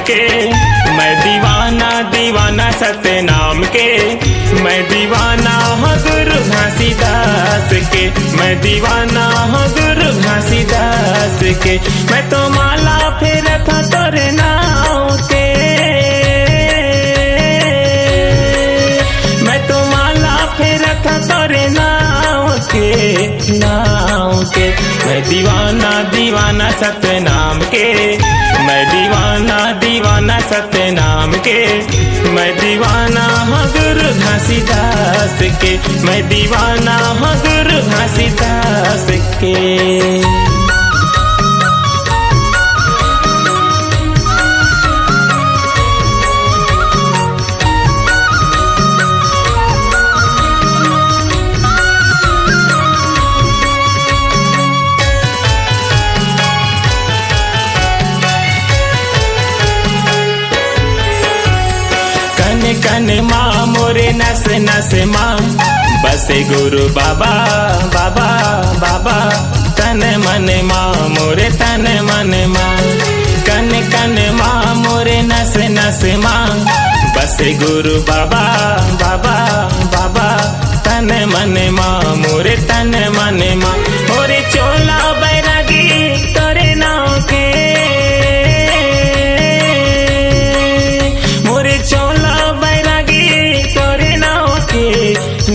के, मैं दीवाना दीवाना सतनाम के, मैं दीवाना हूँ गुरु घासीदास के, मैं दीवाना हूँ गुरु घासीदास के। मैं तो माला फेरत हूँ तोरे नाम के, मैं तो माला फेरत हूँ तोरे नाम के। मैं दीवाना दीवाना सतनाम के, मैं दीवाना दीवाना सतनाम के, मैं दीवाना हूँ गुरु घासीदास के, मैं दीवाना हूँ गुरु घासीदास के। कन माँ मोरे नस नस माँ बसे गुरु बाबा बाबा बाबा। तन मन माँ मोरे तन मन माँ, कन कन माँ मोरे नस नस माँ बसे गुरु बाबा बाबा बाबा। तन मन माँ मोरे तन मन माँ, मोरे चोला बैरागी तोरे नाव के, मोरे चोला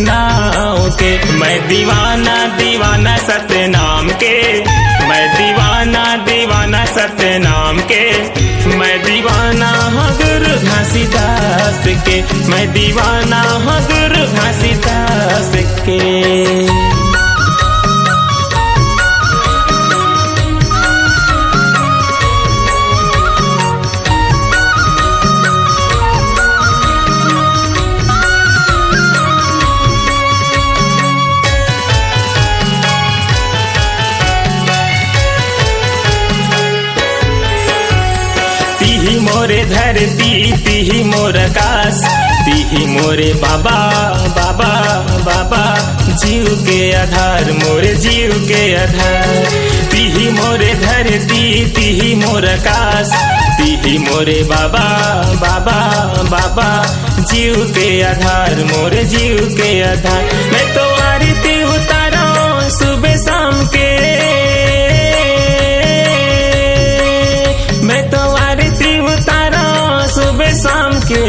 नाव के। मैं दीवाना दीवाना सतनाम के, मैं दीवाना दीवाना सतनाम के, मैं दीवाना हूँ गुरु घासीदास के, मैं दीवाना हूँ गुरु घासीदास के। तिही मोरे धरती तिही मोर आकाश, तिही मोरे बाबा बाबा बाबा। जीव के आधार मोरे जीव के आधार, तिही मोरे धरती तिही मोर आकाश, तिही मोरे बाबा बाबा बाबा। जीव के आधार मोरे जीव के आधार। मैं तो आरती उतारा सुबह शाम के, मैं तो आरती उतारा सुबह शाम के।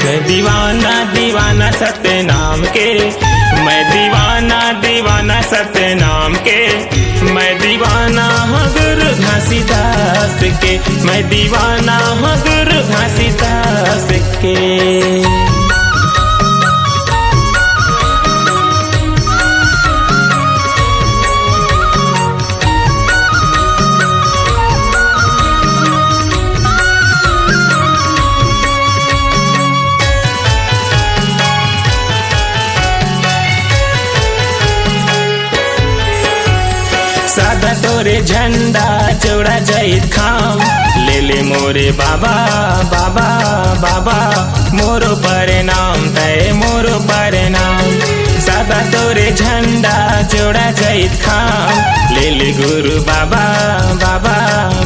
मैं दीवाना दीवाना सतनाम के, मैं दीवाना दीवाना सतनाम के, मैं दीवाना हूँ गुरु घासीदास के, मैं दीवाना हूँ गुरु घासीदास के। सादा तोरे झंडा चौड़ा जैत खाम, ले ले मोरे बाबा बाबा बाबा। मोरो परिणाम तय मोरो परिणाम, सादा तोरे झंडा चौड़ा जैत खाम, ले ले गुरु बाबा बाबा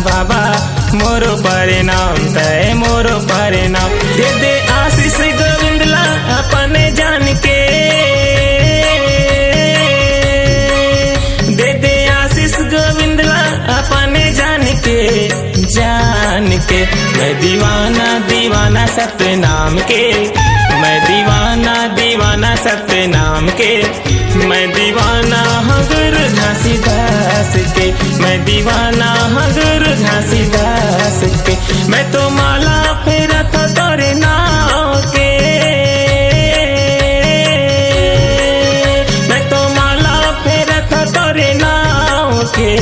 बाबा। मोरो परिणाम तय मोरो परिणाम, दे दे आशीष गोविंदला अपने जान के, दे दे आशीष गोविंदला अपने जान के। मैं दीवाना दीवाना सतनाम के, मैं दीवाना दीवाना सतनाम के, मैं दीवाना हूँ गुरु घासीदास के, मैं दीवाना हूँ गुरु घासीदास के। मैं तो माला फेरत हूँ तोरे नाव के, मैं तो माला फेरत हूँ तोरे नाव के।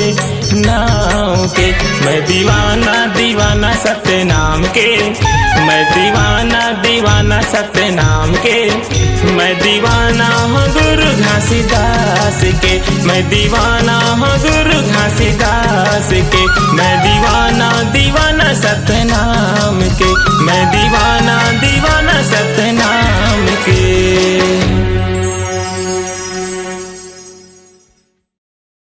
मैं दीवाना दीवाना सतनाम के, मैं दीवाना दीवाना सतनाम के, मैं दीवाना हूँ गुरु घासीदास के, मैं दीवाना हूँ गुरु घासीदास के, मैं दीवाना दीवाना सतनाम के, मैं दीवाना